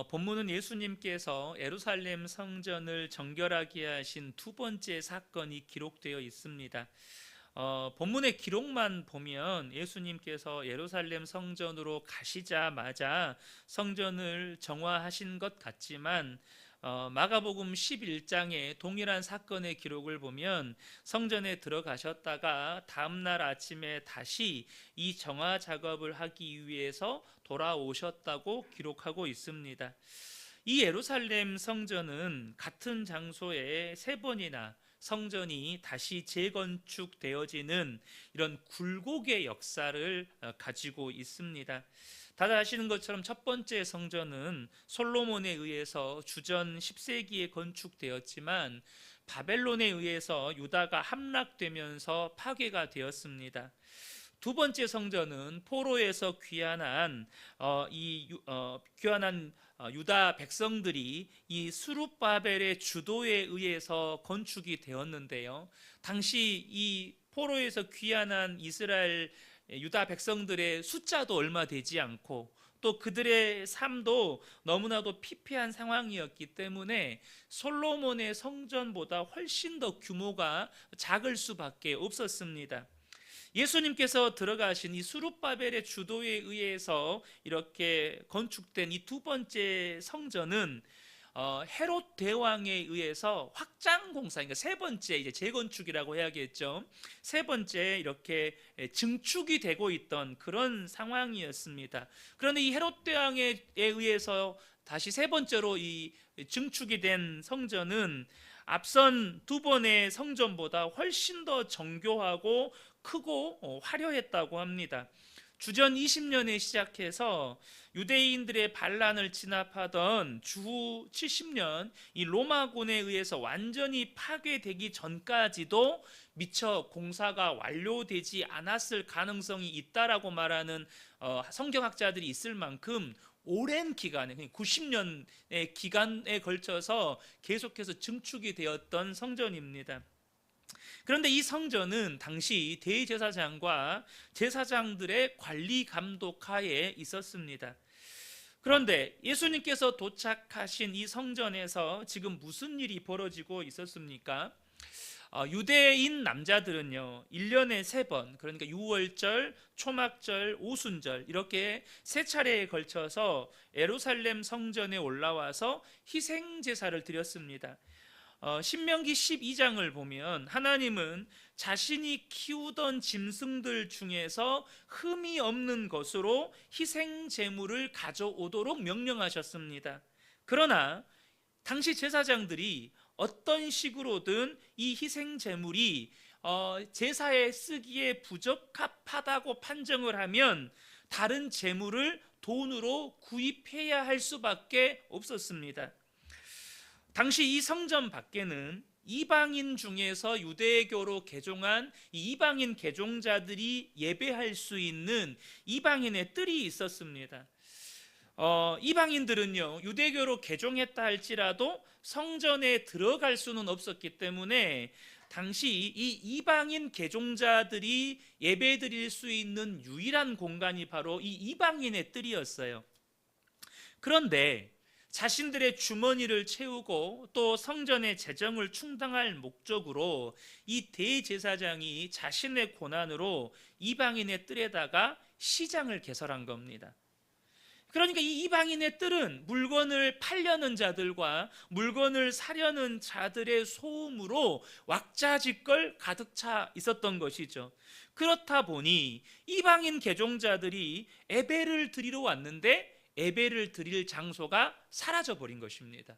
본문은 예수님께서 예루살렘 성전을 정결하게 하신 두 번째 사건이 기록되어 있습니다. 본문의 기록만 보면 예수님께서 예루살렘 성전으로 가시자마자 성전을 정화하신 것 같지만 마가복음 11장의 동일한 사건의 기록을 보면 성전에 들어가셨다가 다음날 아침에 다시 이 정화 작업을 하기 위해서 돌아오셨다고 기록하고 있습니다. 이 예루살렘 성전은 같은 장소에 세 번이나 성전이 다시 재건축되어지는 이런 굴곡의 역사를 가지고 있습니다. 다들 아시는 것처럼 첫 번째 성전은 솔로몬에 의해서 주전 10세기에 건축되었지만 바벨론에 의해서 유다가 함락되면서 파괴가 되었습니다. 두 번째 성전은 포로에서 귀환한 유다 백성들이 이 스룹바벨의 주도에 의해서 건축이 되었는데요. 당시 이 포로에서 귀환한 이스라엘 유다 백성들의 숫자도 얼마 되지 않고 또 그들의 삶도 너무나도 피폐한 상황이었기 때문에 솔로몬의 성전보다 훨씬 더 규모가 작을 수밖에 없었습니다. 예수님께서 들어가신 이 수룹바벨의 주도에 의해서 이렇게 건축된 이 두 번째 성전은 헤롯 대왕에 의해서 확장 공사, 그러니까 세 번째 이제 재건축이라고 해야겠죠. 세 번째 이렇게 증축이 되고 있던 그런 상황이었습니다. 그런데 이 헤롯 대왕에 의해서 다시 세 번째로 이 증축이 된 성전은 앞선 두 번의 성전보다 훨씬 더 정교하고 크고 화려했다고 합니다. 주전 20년에 시작해서 유대인들의 반란을 진압하던 주후 70년 이 로마군에 의해서 완전히 파괴되기 전까지도 미처 공사가 완료되지 않았을 가능성이 있다라고 말하는 성경학자들이 있을 만큼 오랜 기간에 90년의 기간에 걸쳐서 계속해서 증축이 되었던 성전입니다. 그런데 이 성전은 당시 대제사장과 제사장들의 관리 감독하에 있었습니다. 그런데 예수님께서 도착하신 이 성전에서 지금 무슨 일이 벌어지고 있었습니까? 유대인 남자들은요 1년에 3번, 그러니까 유월절, 초막절, 오순절 이렇게 세 차례에 걸쳐서 예루살렘 성전에 올라와서 희생 제사를 드렸습니다. 신명기 12장을 보면 하나님은 자신이 키우던 짐승들 중에서 흠이 없는 것으로 희생 제물을 가져오도록 명령하셨습니다. 그러나 당시 제사장들이 어떤 식으로든 이 희생 제물이 제사에 쓰기에 부적합하다고 판정을 하면 다른 제물을 돈으로 구입해야 할 수밖에 없었습니다. 당시 이 성전 밖에는 이방인 중에서 유대교로 개종한 이방인 개종자들이 예배할 수 있는 이방인의 뜰이 있었습니다. 이방인들은요 유대교로 개종했다 할지라도 성전에 들어갈 수는 없었기 때문에 당시 이 이방인 개종자들이 예배드릴 수 있는 유일한 공간이 바로 이 이방인의 뜰이었어요. 그런데 자신들의 주머니를 채우고 또 성전의 재정을 충당할 목적으로 이 대제사장이 자신의 고난으로 이방인의 뜰에다가 시장을 개설한 겁니다. 그러니까 이 이방인의 뜰은 물건을 팔려는 자들과 물건을 사려는 자들의 소음으로 왁자지껄 가득 차 있었던 것이죠. 그렇다 보니 이방인 개종자들이 예배를 드리러 왔는데 예배를 드릴 장소가 사라져 버린 것입니다.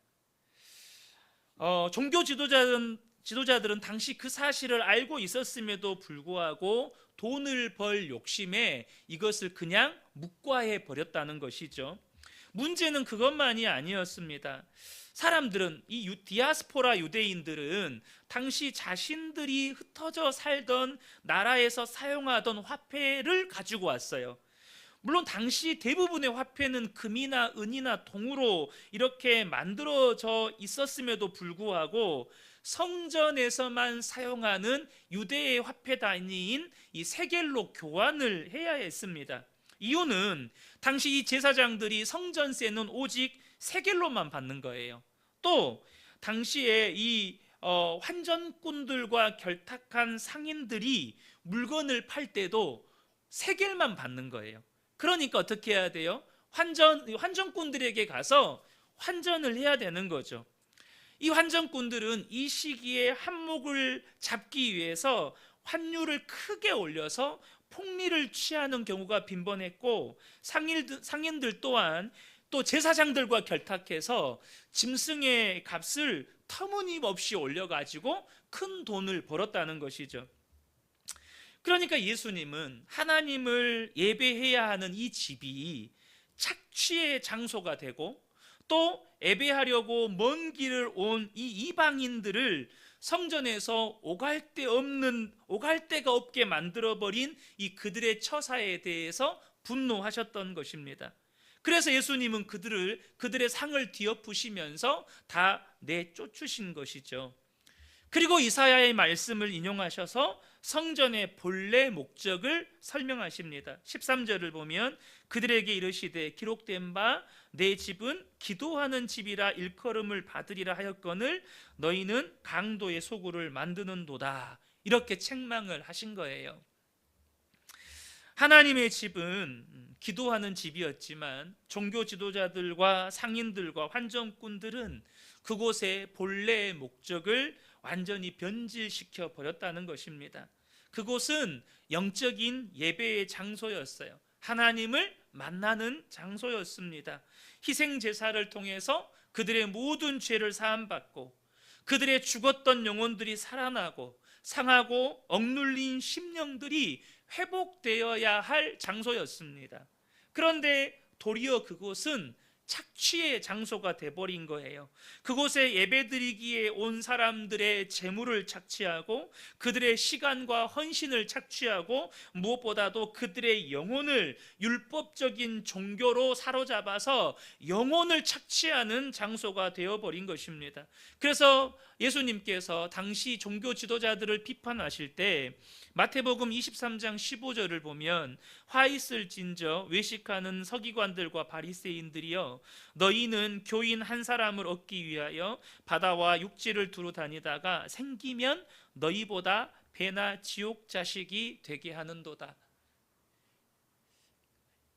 종교 지도자들은 당시 그 사실을 알고 있었음에도 불구하고 돈을 벌 욕심에 이것을 그냥 묵과해 버렸다는 것이죠. 문제는 그것만이 아니었습니다. 사람들은 이 디아스포라 유대인들은 당시 자신들이 흩어져 살던 나라에서 사용하던 화폐를 가지고 왔어요. 물론 당시 대부분의 화폐는 금이나 은이나 동으로 이렇게 만들어져 있었음에도 불구하고 성전에서만 사용하는 유대의 화폐 단위인 이 세겔로 교환을 해야 했습니다. 이유는 당시 이 제사장들이 성전세는 오직 세겔로만 받는 거예요. 또 당시에 이 환전꾼들과 결탁한 상인들이 물건을 팔 때도 세겔만 받는 거예요. 그러니까 어떻게 해야 돼요? 환전꾼들에게 가서 환전을 해야 되는 거죠. 이 환전꾼들은 이 시기에 한몫을 잡기 위해서 환율을 크게 올려서 폭리를 취하는 경우가 빈번했고, 상인들 또한 또 제사장들과 결탁해서 짐승의 값을 터무니없이 올려가지고 큰 돈을 벌었다는 것이죠. 그러니까 예수님은 하나님을 예배해야 하는 이 집이 착취의 장소가 되고, 또 예배하려고 먼 길을 온 이 이방인들을 성전에서 오갈 데가 없게 만들어버린 이 그들의 처사에 대해서 분노하셨던 것입니다. 그래서 예수님은 그들의 상을 뒤엎으시면서 다 내쫓으신 것이죠. 그리고 이사야의 말씀을 인용하셔서 성전의 본래 목적을 설명하십니다. 13절을 보면 그들에게 이르시되 기록된 바 내 집은 기도하는 집이라 일컬음을 받으리라 하였거늘 너희는 강도의 소굴을 만드는도다. 이렇게 책망을 하신 거예요. 하나님의 집은 기도하는 집이었지만 종교 지도자들과 상인들과 환전꾼들은 그곳의 본래의 목적을 완전히 변질시켜 버렸다는 것입니다. 그곳은 영적인 예배의 장소였어요. 하나님을 만나는 장소였습니다. 희생 제사를 통해서 그들의 모든 죄를 사함받고 그들의 죽었던 영혼들이 살아나고 상하고 억눌린 심령들이 회복되어야 할 장소였습니다. 그런데 도리어 그곳은 착취의 장소가 돼버린 거예요. 그곳에 예배드리기에 온 사람들의 재물을 착취하고 그들의 시간과 헌신을 착취하고 무엇보다도 그들의 영혼을 율법적인 종교로 사로잡아서 영혼을 착취하는 장소가 되어버린 것입니다. 그래서 예수님께서 당시 종교 지도자들을 비판하실 때 마태복음 23장 15절을 보면 화 있을진저 외식하는 서기관들과 바리새인들이여 너희는 교인 한 사람을 얻기 위하여 바다와 육지를 두루 다니다가 생기면 너희보다 배나 지옥 자식이 되게 하는도다.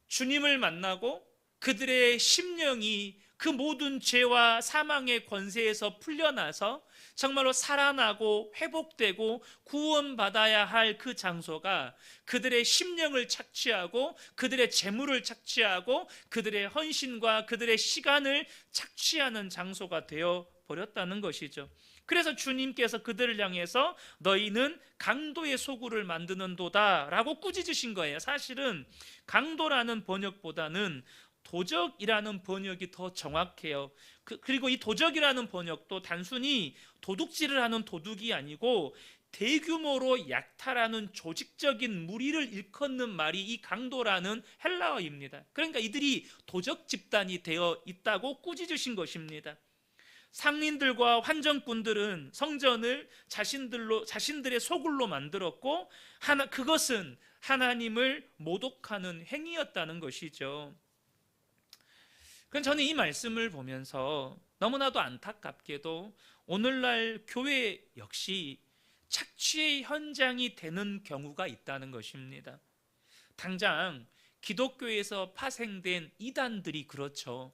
주님을 만나고 그들의 심령이 그 모든 죄와 사망의 권세에서 풀려나서 정말로 살아나고 회복되고 구원받아야 할 그 장소가 그들의 심령을 착취하고 그들의 재물을 착취하고 그들의 헌신과 그들의 시간을 착취하는 장소가 되어 버렸다는 것이죠. 그래서 주님께서 그들을 향해서 너희는 강도의 소굴을 만드는도다 라고 꾸짖으신 거예요. 사실은 강도라는 번역보다는 도적이라는 번역이 더 정확해요. 그리고 이 도적이라는 번역도 단순히 도둑질을 하는 도둑이 아니고 대규모로 약탈하는 조직적인 무리를 일컫는 말이 이 강도라는 헬라어입니다. 그러니까 이들이 도적 집단이 되어 있다고 꾸짖으신 것입니다. 상인들과 환전꾼들은 성전을 자신들의 소굴로 만들었고 그것은 하나님을 모독하는 행위였다는 것이죠. 저는 이 말씀을 보면서 너무나도 안타깝게도 오늘날 교회 역시 착취의 현장이 되는 경우가 있다는 것입니다. 당장 기독교에서 파생된 이단들이 그렇죠.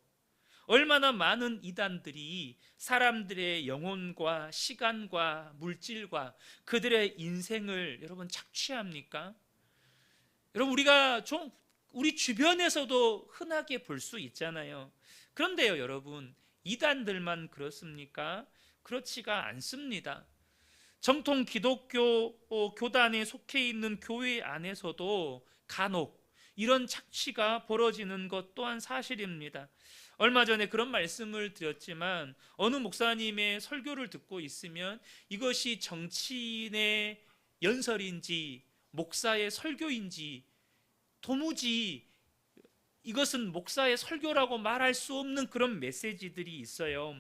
얼마나 많은 이단들이 사람들의 영혼과 시간과 물질과 그들의 인생을 여러분 착취합니까? 여러분 우리 주변에서도 흔하게 볼 수 있잖아요. 그런데요 여러분, 이단들만 그렇습니까? 그렇지가 않습니다. 정통 기독교 교단에 속해 있는 교회 안에서도 간혹 이런 착취가 벌어지는 것 또한 사실입니다. 얼마 전에 그런 말씀을 드렸지만 어느 목사님의 설교를 듣고 있으면 이것이 정치인의 연설인지 목사의 설교인지 도무지 이것은 목사의 설교라고 말할 수 없는 그런 메시지들이 있어요.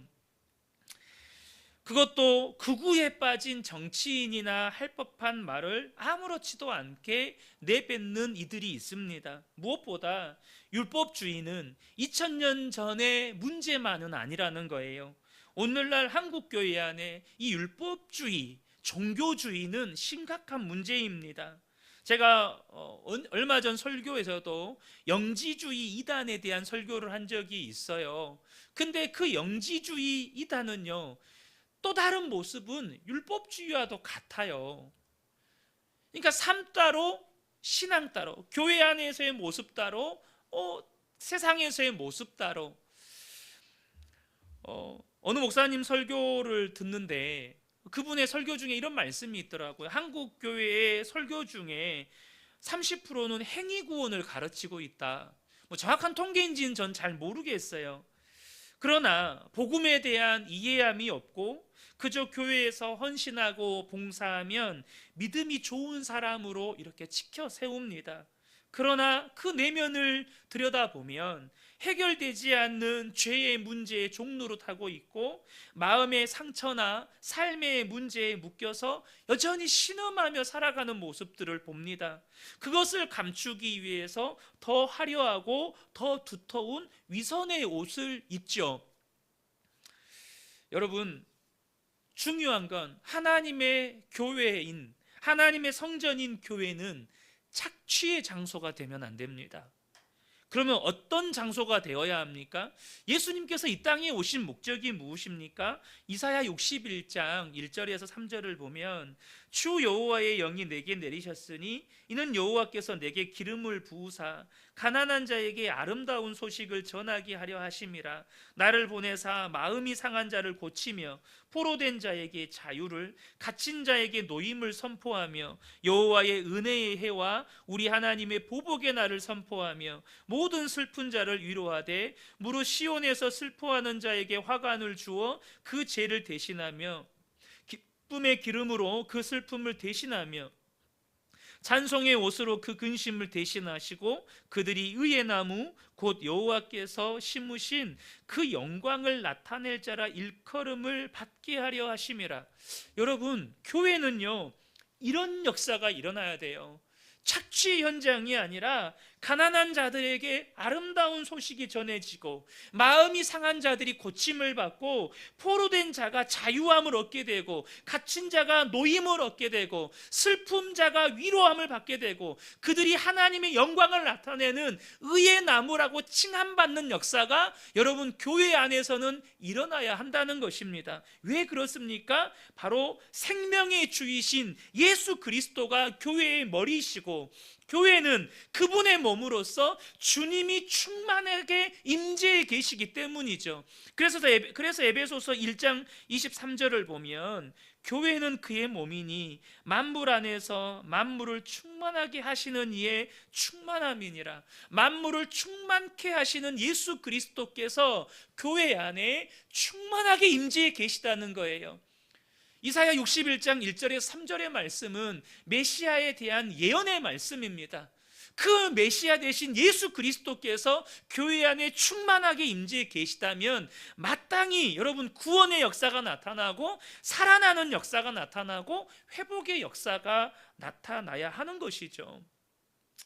그것도 극우에 빠진 정치인이나 할 법한 말을 아무렇지도 않게 내뱉는 이들이 있습니다. 무엇보다 율법주의는 2000년 전의 문제만은 아니라는 거예요. 오늘날 한국교회 안에 이 율법주의, 종교주의는 심각한 문제입니다. 제가 얼마 전 설교에서도 영지주의 이단에 대한 설교를 한 적이 있어요. 근데 그 영지주의 이단은요, 또 다른 모습은 율법주의와도 같아요. 그러니까 삶 따로, 신앙 따로, 교회 안에서의 모습 따로, 세상에서의 모습 따로. 어느 목사님 설교를 듣는데 그분의 설교 중에 이런 말씀이 있더라고요. 한국 교회의 설교 중에 30%는 행위구원을 가르치고 있다. 정확한 통계인지는 전 잘 모르겠어요. 그러나 복음에 대한 이해함이 없고 그저 교회에서 헌신하고 봉사하면 믿음이 좋은 사람으로 이렇게 지켜 세웁니다. 그러나 그 내면을 들여다보면 해결되지 않는 죄의 문제의 종로로 타고 있고 마음의 상처나 삶의 문제에 묶여서 여전히 신음하며 살아가는 모습들을 봅니다. 그것을 감추기 위해서 더 화려하고 더 두터운 위선의 옷을 입죠. 여러분, 중요한 건 하나님의 교회인, 하나님의 성전인 교회는 착취의 장소가 되면 안 됩니다. 그러면 어떤 장소가 되어야 합니까? 예수님께서 이 땅에 오신 목적이 무엇입니까? 이사야 61장 1절에서 3절을 보면 주 여호와의 영이 내게 내리셨으니 이는 여호와께서 내게 기름을 부으사 가난한 자에게 아름다운 소식을 전하게 하려 하심이라. 나를 보내사 마음이 상한 자를 고치며 포로된 자에게 자유를, 갇힌 자에게 노임을 선포하며 여호와의 은혜의 해와 우리 하나님의 보복의 날을 선포하며 모든 슬픈 자를 위로하되 무릇 시온에서 슬퍼하는 자에게 화관을 주어 그 죄를 대신하며 기쁨의 기름으로 그 슬픔을 대신하며 찬송의 옷으로 그 근심을 대신하시고 그들이 의의 나무 곧 여호와께서 심으신 그 영광을 나타낼 자라 일컬음을 받게 하려 하심이라. 여러분, 교회는요 이런 역사가 일어나야 돼요. 착취 현장이 아니라 가난한 자들에게 아름다운 소식이 전해지고 마음이 상한 자들이 고침을 받고 포로된 자가 자유함을 얻게 되고 갇힌 자가 노임을 얻게 되고 슬픔 자가 위로함을 받게 되고 그들이 하나님의 영광을 나타내는 의의 나무라고 칭함받는 역사가 여러분 교회 안에서는 일어나야 한다는 것입니다. 왜 그렇습니까? 바로 생명의 주이신 예수 그리스도가 교회의 머리이시고 교회는 그분의 몸으로서 주님이 충만하게 임재해 계시기 때문이죠. 그래서 에베소서 1장 23절을 보면 교회는 그의 몸이니 만물 안에서 만물을 충만하게 하시는 이의 충만함이니라. 만물을 충만케 하시는 예수 그리스도께서 교회 안에 충만하게 임재해 계시다는 거예요. 이사야 61장 1절에서 3절의 말씀은 메시아에 대한 예언의 말씀입니다. 그 메시아 되신 예수 그리스도께서 교회 안에 충만하게 임재해 계시다면 마땅히 여러분 구원의 역사가 나타나고 살아나는 역사가 나타나고 회복의 역사가 나타나야 하는 것이죠.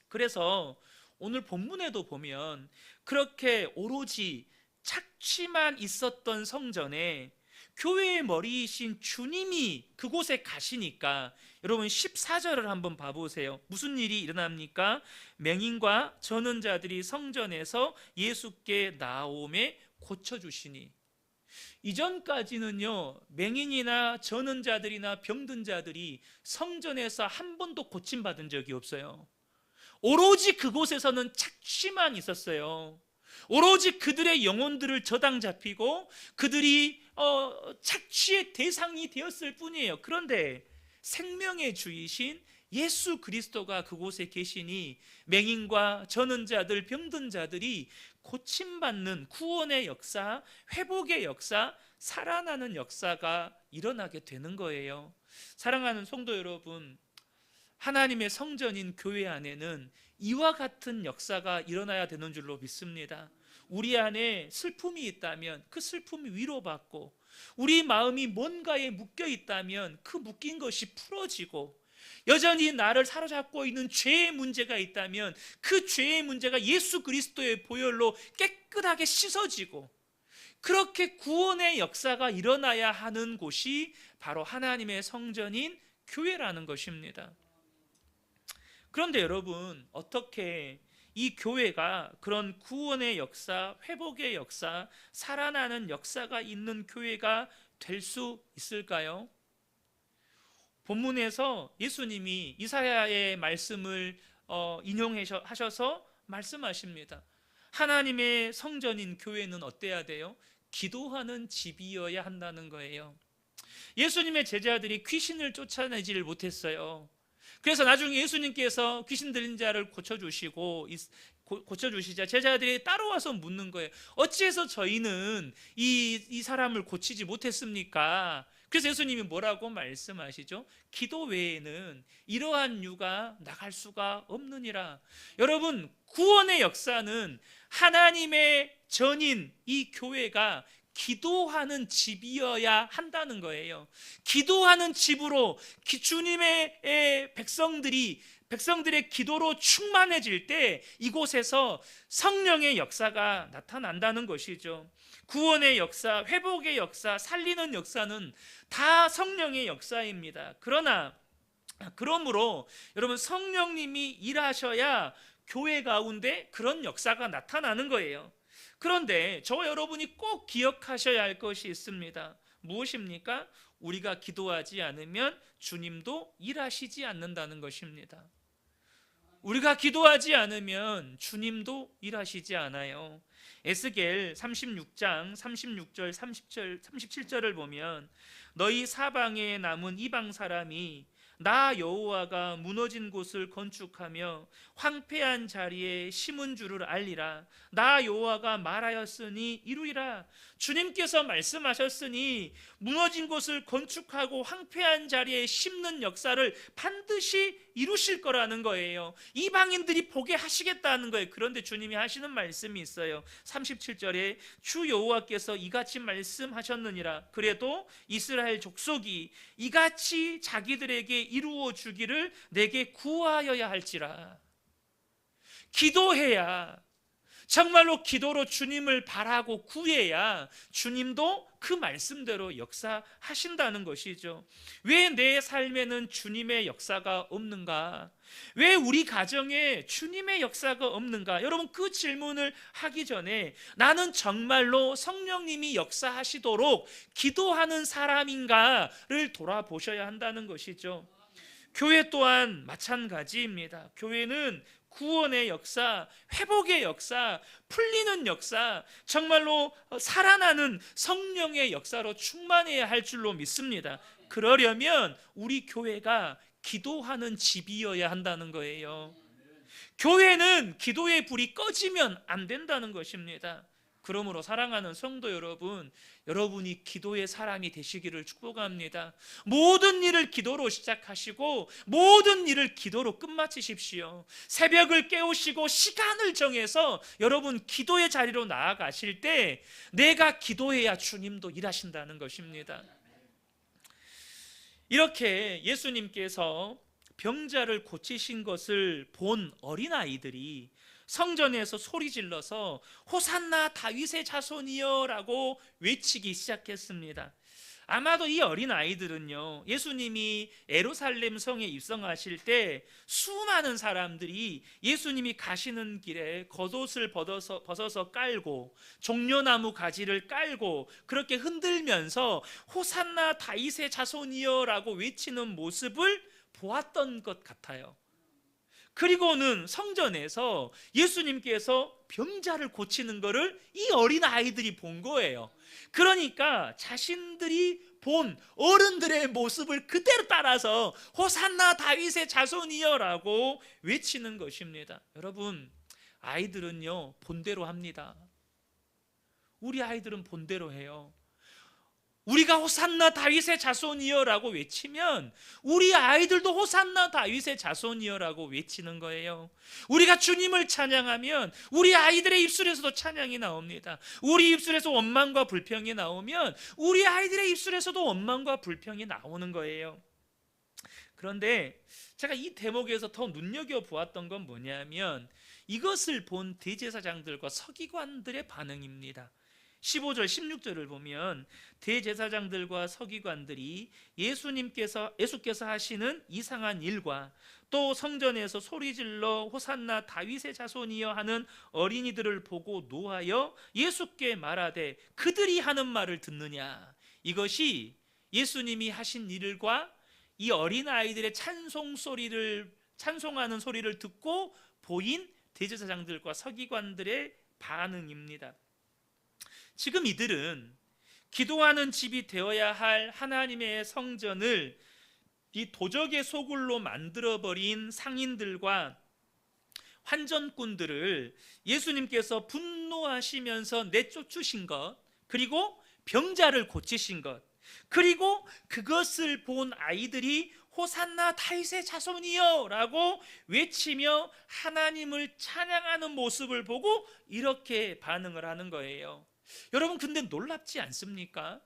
그래서 오늘 본문에도 보면 그렇게 오로지 착취만 있었던 성전에 교회의 머리이신 주님이 그곳에 가시니까 여러분 14절을 한번 봐보세요. 무슨 일이 일어납니까? 맹인과 저는 자들이 성전에서 예수께 나오매 고쳐주시니. 이전까지는요 맹인이나 저는 자들이나 병든 자들이 성전에서 한 번도 고침받은 적이 없어요. 오로지 그곳에서는 착취만 있었어요. 오로지 그들의 영혼들을 저당 잡히고 그들이 착취의 대상이 되었을 뿐이에요. 그런데 생명의 주이신 예수 그리스도가 그곳에 계시니 맹인과 저는 자들, 병든 자들이 고침받는 구원의 역사, 회복의 역사, 살아나는 역사가 일어나게 되는 거예요. 사랑하는 성도 여러분, 하나님의 성전인 교회 안에는 이와 같은 역사가 일어나야 되는 줄로 믿습니다. 우리 안에 슬픔이 있다면 그 슬픔이 위로받고 우리 마음이 뭔가에 묶여 있다면 그 묶인 것이 풀어지고, 여전히 나를 사로잡고 있는 죄의 문제가 있다면 그 죄의 문제가 예수 그리스도의 보혈로 깨끗하게 씻어지고, 그렇게 구원의 역사가 일어나야 하는 곳이 바로 하나님의 성전인 교회라는 것입니다. 그런데 여러분, 어떻게 이 교회가 그런 구원의 역사, 회복의 역사, 살아나는 역사가 있는 교회가 될 수 있을까요? 본문에서 예수님이 이사야의 말씀을 인용하셔서 말씀하십니다. 하나님의 성전인 교회는 어때야 돼요? 기도하는 집이어야 한다는 거예요. 예수님의 제자들이 귀신을 쫓아내지를 못했어요. 그래서 나중에 예수님께서 귀신 들린 자를 고쳐주시자 제자들이 따라와서 묻는 거예요. 어찌해서 저희는 이 사람을 고치지 못했습니까? 그래서 예수님이 뭐라고 말씀하시죠? 기도 외에는 이러한 유가 나갈 수가 없느니라. 여러분, 구원의 역사는 하나님의 전인 이 교회가 기도하는 집이어야 한다는 거예요. 기도하는 집으로 주님의 백성들의 기도로 충만해질 때 이곳에서 성령의 역사가 나타난다는 것이죠. 구원의 역사, 회복의 역사, 살리는 역사는 다 성령의 역사입니다. 그러므로 여러분, 성령님이 일하셔야 교회 가운데 그런 역사가 나타나는 거예요. 그런데 저와 여러분이 꼭 기억하셔야 할 것이 있습니다. 무엇입니까? 우리가 기도하지 않으면 주님도 일하시지 않는다는 것입니다. 우리가 기도하지 않으면 주님도 일하시지 않아요. 에스겔 36장 36절 37절을 보면, 너희 사방에 남은 이방 사람이 나 여호와가 무너진 곳을 건축하며 황폐한 자리에 심은 줄을 알리라. 나 여호와가 말하였으니 이루리라. 주님께서 말씀하셨으니 무너진 곳을 건축하고 황폐한 자리에 심는 역사를 반드시 이루실 거라는 거예요. 이방인들이 보게 하시겠다는 거예요. 그런데 주님이 하시는 말씀이 있어요. 37절에 주 여호와께서 이같이 말씀하셨느니라. 그래도 이스라엘 족속이 이같이 자기들에게 이루어 주기를 내게 구하여야 할지라. 기도해야, 정말로 기도로 주님을 바라고 구해야 주님도 그 말씀대로 역사하신다는 것이죠. 왜 내 삶에는 주님의 역사가 없는가? 왜 우리 가정에 주님의 역사가 없는가? 여러분, 그 질문을 하기 전에 나는 정말로 성령님이 역사하시도록 기도하는 사람인가를 돌아보셔야 한다는 것이죠. 교회 또한 마찬가지입니다. 교회는 구원의 역사, 회복의 역사, 풀리는 역사, 정말로 살아나는 성령의 역사로 충만해야 할 줄로 믿습니다. 그러려면 우리 교회가 기도하는 집이어야 한다는 거예요. 교회는 기도의 불이 꺼지면 안 된다는 것입니다. 그러므로 사랑하는 성도 여러분, 여러분이 기도의 사람이 되시기를 축복합니다. 모든 일을 기도로 시작하시고 모든 일을 기도로 끝마치십시오. 새벽을 깨우시고 시간을 정해서 여러분 기도의 자리로 나아가실 때 내가 기도해야 주님도 일하신다는 것입니다. 이렇게 예수님께서 병자를 고치신 것을 본 어린아이들이 성전에서 소리 질러서 호산나 다윗의 자손이여 라고 외치기 시작했습니다. 아마도 이 어린아이들은요, 예수님이 예루살렘 성에 입성하실 때 수많은 사람들이 예수님이 가시는 길에 겉옷을 벗어서 깔고 종려나무 가지를 깔고 그렇게 흔들면서 호산나 다윗의 자손이여 라고 외치는 모습을 보았던 것 같아요. 그리고는 성전에서 예수님께서 병자를 고치는 것을 이 어린아이들이 본 거예요. 그러니까 자신들이 본 어른들의 모습을 그대로 따라서 호산나 다윗의 자손이여 라고 외치는 것입니다. 여러분, 아이들은요 본대로 합니다. 우리 아이들은 본대로 해요. 우리가 호산나 다윗의 자손이여라고 외치면 우리 아이들도 호산나 다윗의 자손이여라고 외치는 거예요. 우리가 주님을 찬양하면 우리 아이들의 입술에서도 찬양이 나옵니다. 우리 입술에서 원망과 불평이 나오면 우리 아이들의 입술에서도 원망과 불평이 나오는 거예요. 그런데 제가 이 대목에서 더 눈여겨보았던 건 뭐냐면 이것을 본 대제사장들과 서기관들의 반응입니다. 15절 16절을 보면 대제사장들과 서기관들이 예수께서 하시는 이상한 일과 또 성전에서 소리질러 호산나 다윗의 자손이여 하는 어린이들을 보고 노하여 예수께 말하되 그들이 하는 말을 듣느냐. 이것이 예수님이 하신 일과 이 어린아이들의 찬송하는 소리를 듣고 보인 대제사장들과 서기관들의 반응입니다. 지금 이들은 기도하는 집이 되어야 할 하나님의 성전을 이 도적의 소굴로 만들어버린 상인들과 환전꾼들을 예수님께서 분노하시면서 내쫓으신 것, 그리고 병자를 고치신 것, 그리고 그것을 본 아이들이 호산나 다윗의 자손이여 라고 외치며 하나님을 찬양하는 모습을 보고 이렇게 반응을 하는 거예요. 여러분, 근데 놀랍지 않습니까?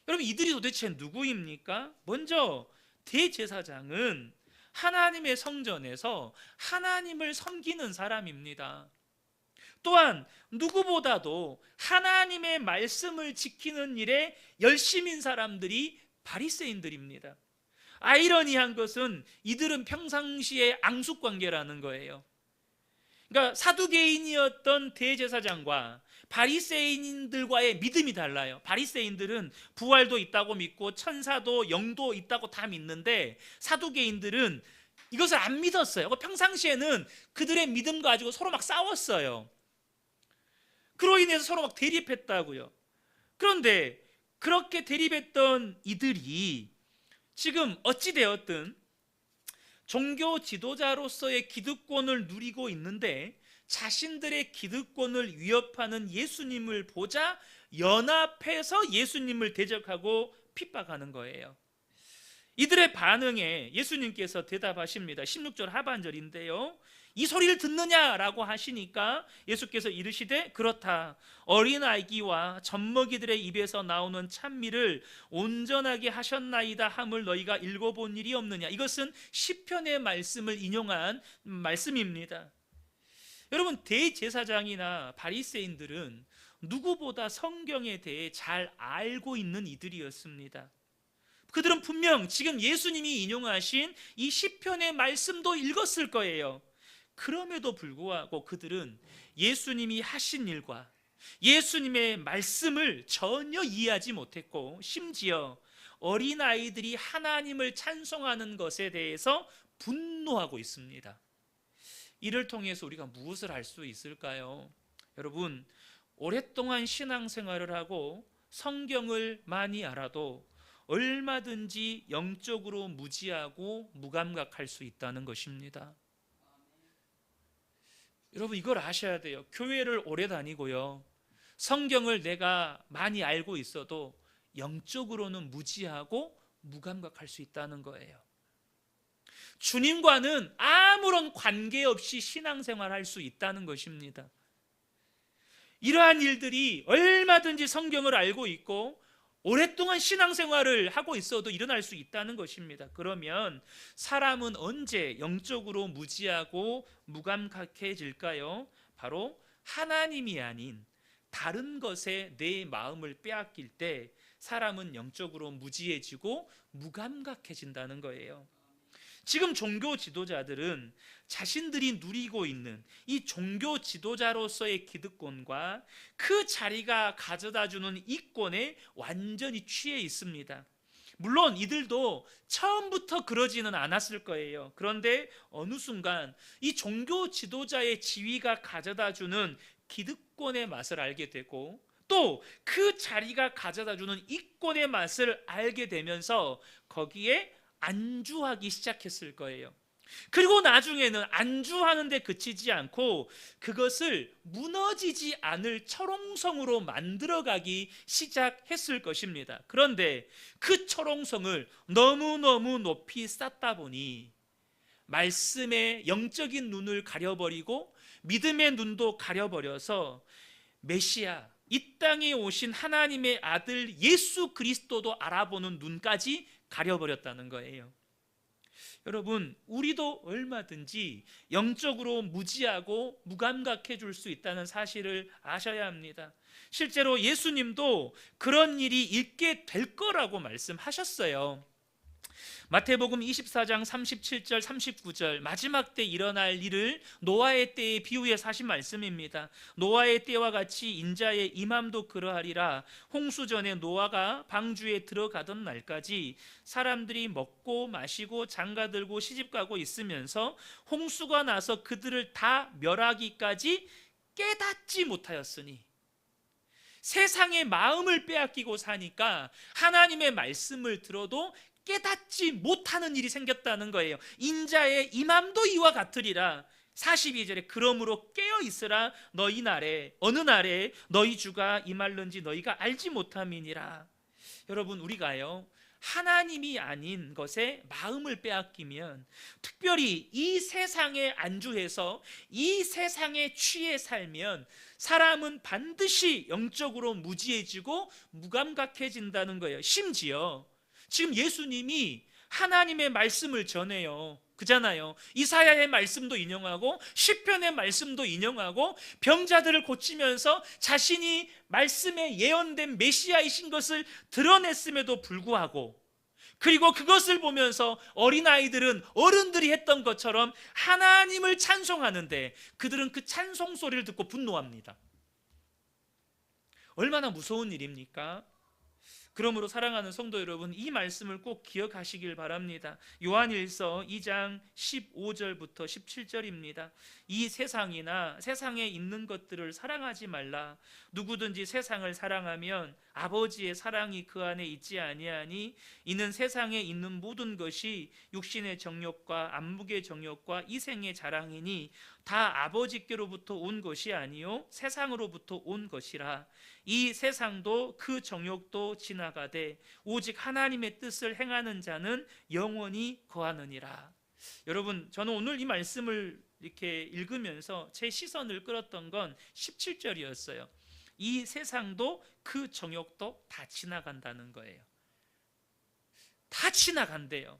여러분, 이들이 도대체 누구입니까? 먼저 대제사장은 하나님의 성전에서 하나님을 섬기는 사람입니다. 또한 누구보다도 하나님의 말씀을 지키는 일에 열심인 사람들이 바리새인들입니다. 아이러니한 것은 이들은 평상시에 앙숙관계라는 거예요. 그러니까 사두개인이었던 대제사장과 바리새인들과의 믿음이 달라요. 바리새인들은 부활도 있다고 믿고 천사도 영도 있다고 다 믿는데 사두개인들은 이것을 안 믿었어요. 평상시에는 그들의 믿음 가지고 서로 막 싸웠어요. 그로 인해서 서로 막 대립했다고요. 그런데 그렇게 대립했던 이들이 지금 어찌되었든 종교 지도자로서의 기득권을 누리고 있는데 자신들의 기득권을 위협하는 예수님을 보자 연합해서 예수님을 대적하고 핍박하는 거예요. 이들의 반응에 예수님께서 대답하십니다. 16절 하반절인데요. 이 소리를 듣느냐라고 하시니까 예수께서 이르시되 그렇다. 어린아기와 젖먹이들의 입에서 나오는 찬미를 온전하게 하셨나이다 함을 너희가 읽어본 일이 없느냐. 이것은 시편의 말씀을 인용한 말씀입니다. 여러분, 대제사장이나 바리새인들은 누구보다 성경에 대해 잘 알고 있는 이들이었습니다. 그들은 분명 지금 예수님이 인용하신 이 시편의 말씀도 읽었을 거예요. 그럼에도 불구하고 그들은 예수님이 하신 일과 예수님의 말씀을 전혀 이해하지 못했고 심지어 어린아이들이 하나님을 찬송하는 것에 대해서 분노하고 있습니다. 이를 통해서 우리가 무엇을 알 수 있을까요? 여러분, 오랫동안 신앙생활을 하고 성경을 많이 알아도 얼마든지 영적으로 무지하고 무감각할 수 있다는 것입니다. 여러분, 이걸 아셔야 돼요. 교회를 오래 다니고요, 성경을 내가 많이 알고 있어도 영적으로는 무지하고 무감각할 수 있다는 거예요. 주님과는 아무런 관계없이 신앙생활할 수 있다는 것입니다. 이러한 일들이 얼마든지 성경을 알고 있고 오랫동안 신앙생활을 하고 있어도 일어날 수 있다는 것입니다. 그러면 사람은 언제 영적으로 무지하고 무감각해질까요? 바로 하나님이 아닌 다른 것에 내 마음을 빼앗길 때 사람은 영적으로 무지해지고 무감각해진다는 거예요. 지금 종교 지도자들은 자신들이 누리고 있는 이 종교 지도자로서의 기득권과 그 자리가 가져다주는 이권에 완전히 취해 있습니다. 물론 이들도 처음부터 그러지는 않았을 거예요. 그런데 어느 순간 이 종교 지도자의 지위가 가져다주는 기득권의 맛을 알게 되고 또 그 자리가 가져다주는 이권의 맛을 알게 되면서 거기에 안주하기 시작했을 거예요. 그리고 나중에는 안주하는 데 그치지 않고 그것을 무너지지 않을 철옹성으로 만들어가기 시작했을 것입니다. 그런데 그 철옹성을 너무너무 높이 쌓다 보니 말씀의 영적인 눈을 가려버리고 믿음의 눈도 가려버려서 메시아, 이 땅에 오신 하나님의 아들 예수 그리스도도 알아보는 눈까지 가려버렸다는 거예요. 여러분, 우리도 얼마든지 영적으로 무지하고 무감각해질 수 있다는 사실을 아셔야 합니다. 실제로 예수님도 그런 일이 있게 될 거라고 말씀하셨어요. 마태복음 24장 37절 39절, 마지막 때 일어날 일을 노아의 때에 비유해서 하신 말씀입니다. 노아의 때와 같이 인자의 임함도 그러하리라. 홍수 전에 노아가 방주에 들어가던 날까지 사람들이 먹고 마시고 장가들고 시집가고 있으면서 홍수가 나서 그들을 다 멸하기까지 깨닫지 못하였으니, 세상의 마음을 빼앗기고 사니까 하나님의 말씀을 들어도 깨닫지 못하는 일이 생겼다는 거예요. 인자의 임함도 이와 같으리라. 42절에 그러므로 깨어 있으라. 너희 날에 어느 날에 너희 주가 임할는지 너희가 알지 못함이니라. 여러분, 우리가요 하나님이 아닌 것에 마음을 빼앗기면, 특별히 이 세상에 안주해서 이 세상에 취해 살면 사람은 반드시 영적으로 무지해지고 무감각해진다는 거예요. 심지어 지금 예수님이 하나님의 말씀을 전해요. 그잖아요. 이사야의 말씀도 인용하고 시편의 말씀도 인용하고 병자들을 고치면서 자신이 말씀에 예언된 메시아이신 것을 드러냈음에도 불구하고, 그리고 그것을 보면서 어린아이들은 어른들이 했던 것처럼 하나님을 찬송하는데 그들은 그 찬송 소리를 듣고 분노합니다. 얼마나 무서운 일입니까? 그러므로 사랑하는 성도 여러분, 이 말씀을 꼭 기억하시길 바랍니다. 요한일서 2장 15절부터 17절입니다. 이 세상이나 세상에 있는 것들을 사랑하지 말라. 누구든지 세상을 사랑하면 아버지의 사랑이 그 안에 있지 아니하니, 이는 세상에 있는 모든 것이 육신의 정욕과 안목의 정욕과 이생의 자랑이니 다 아버지께로부터 온 것이 아니요 세상으로부터 온 것이라. 이 세상도 그 정욕도 지나가되 오직 하나님의 뜻을 행하는 자는 영원히 거하느니라. 여러분, 저는 오늘 이 말씀을 이렇게 읽으면서 제 시선을 끌었던 건 17절이었어요. 이 세상도 그 정욕도 다 지나간다는 거예요. 다 지나간대요.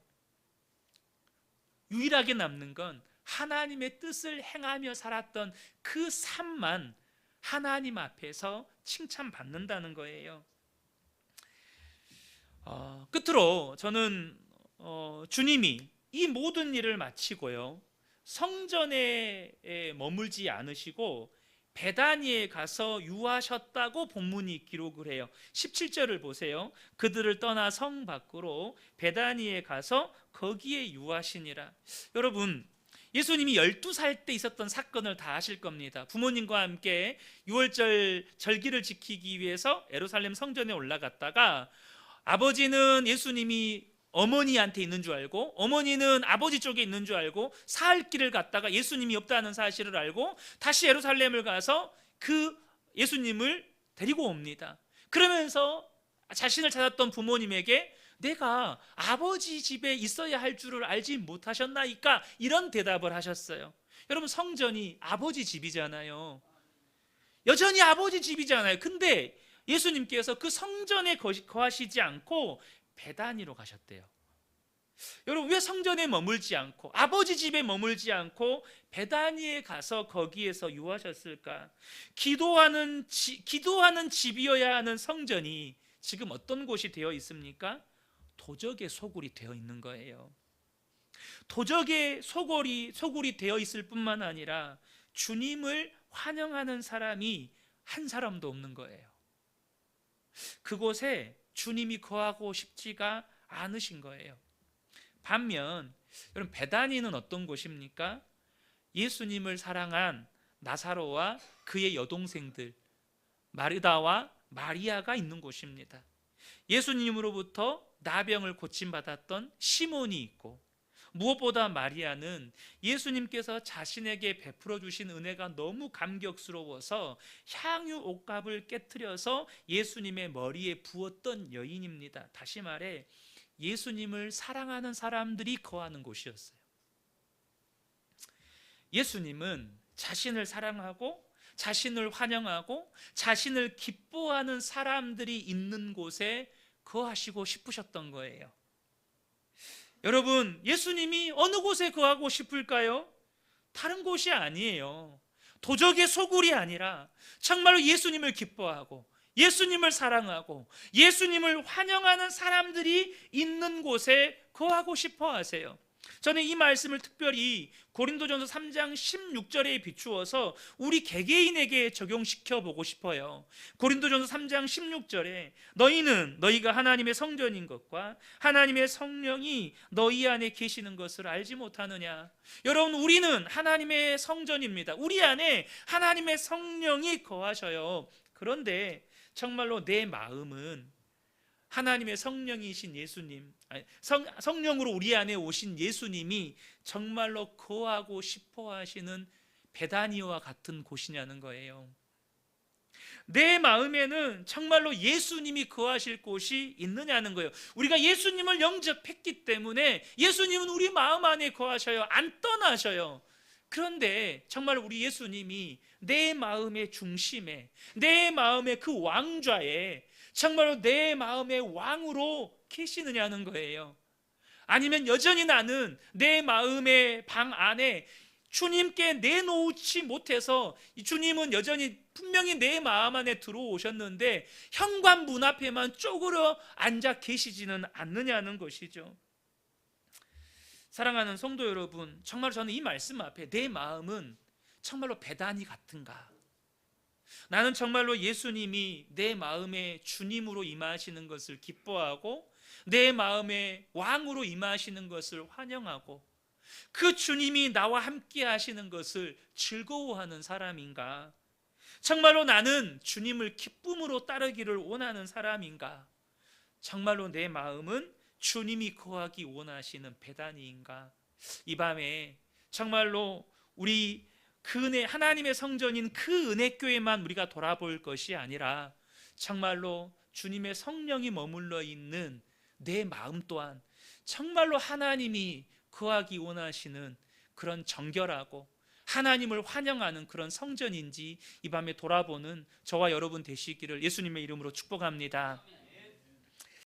유일하게 남는 건 하나님의 뜻을 행하며 살았던 그 삶만 하나님 앞에서 칭찬받는다는 거예요. 끝으로 저는 주님이 이 모든 일을 마치고요 성전에 머물지 않으시고 베다니에 가서 유하셨다고 본문이 기록을 해요. 17절을 보세요. 그들을 떠나 성 밖으로 베다니에 가서 거기에 유하시니라. 여러분, 예수님이 12살 때 있었던 사건을 다 아실 겁니다. 부모님과 함께 유월절 절기를 지키기 위해서 예루살렘 성전에 올라갔다가 아버지는 예수님이 어머니한테 있는 줄 알고, 어머니는 아버지 쪽에 있는 줄 알고 사흘 길을 갔다가 예수님이 없다는 사실을 알고 다시 예루살렘을 가서 그 예수님을 데리고 옵니다. 그러면서 자신을 찾았던 부모님에게 내가 아버지 집에 있어야 할 줄을 알지 못하셨나이까, 이런 대답을 하셨어요. 여러분, 성전이 아버지 집이잖아요. 여전히 아버지 집이잖아요. 근데 예수님께서 그 성전에 거하시지 않고 베다니로 가셨대요. 여러분, 왜 성전에 머물지 않고 아버지 집에 머물지 않고 베다니에 가서 거기에서 유하셨을까? 기도하는 집이어야 하는 성전이 지금 어떤 곳이 되어 있습니까? 도적의 소굴이 되어 있는 거예요. 도적의 소굴이 되어 있을 뿐만 아니라 주님을 환영하는 사람이 한 사람도 없는 거예요. 그곳에 주님이 거하고 싶지가 않으신 거예요. 반면 여러분, 베다니는 어떤 곳입니까? 예수님을 사랑한 나사로와 그의 여동생들 마르다와 마리아가 있는 곳입니다. 예수님으로부터 나병을 고침받았던 시몬이 있고, 무엇보다 마리아는 예수님께서 자신에게 베풀어 주신 은혜가 너무 감격스러워서 향유 옥합을 깨트려서 예수님의 머리에 부었던 여인입니다. 다시 말해 예수님을 사랑하는 사람들이 거하는 곳이었어요. 예수님은 자신을 사랑하고 자신을 환영하고 자신을 기뻐하는 사람들이 있는 곳에 거하시고 싶으셨던 거예요. 여러분, 예수님이 어느 곳에 거하고 싶을까요? 다른 곳이 아니에요. 도적의 소굴이 아니라 정말로 예수님을 기뻐하고 예수님을 사랑하고 예수님을 환영하는 사람들이 있는 곳에 거하고 싶어 하세요. 저는 이 말씀을 특별히 고린도전서 3장 16절에 비추어서 우리 개개인에게 적용시켜 보고 싶어요. 고린도전서 3장 16절에 너희는 너희가 하나님의 성전인 것과 하나님의 성령이 너희 안에 계시는 것을 알지 못하느냐. 여러분, 우리는 하나님의 성전입니다. 우리 안에 하나님의 성령이 거하셔요. 그런데 정말로 내 마음은 하나님의 성령이신 예수님, 성령으로 우리 안에 오신 예수님이 정말로 거하고 싶어 하시는 베다니와 같은 곳이냐는 거예요. 내 마음에는 정말로 예수님이 거하실 곳이 있느냐는 거예요. 우리가 예수님을 영접했기 때문에 예수님은 우리 마음 안에 거하셔요. 안 떠나셔요. 그런데 정말 우리 예수님이 내 마음의 중심에, 내 마음의 그 왕좌에 정말로 내 마음의 왕으로 계시느냐는 거예요. 아니면 여전히 나는 내 마음의 방 안에 주님께 내놓지 못해서 주님은 여전히 분명히 내 마음 안에 들어오셨는데 현관문 앞에만 쪼그려 앉아 계시지는 않느냐는 것이죠. 사랑하는 성도 여러분, 정말 저는 이 말씀 앞에 내 마음은 정말로 베다니 같은가? 나는 정말로 예수님이 내 마음에 주님으로 임하시는 것을 기뻐하고 내 마음에 왕으로 임하시는 것을 환영하고 그 주님이 나와 함께 하시는 것을 즐거워하는 사람인가? 정말로 나는 주님을 기쁨으로 따르기를 원하는 사람인가? 정말로 내 마음은 주님이 거하기 원하시는 베다니인가? 이 밤에 정말로 우리 그 은혜, 하나님의 성전인 그 은혜교회만 우리가 돌아볼 것이 아니라 정말로 주님의 성령이 머물러 있는 내 마음 또한 정말로 하나님이 거하기 원하시는 그런 정결하고 하나님을 환영하는 그런 성전인지 이 밤에 돌아보는 저와 여러분 되시기를 예수님의 이름으로 축복합니다.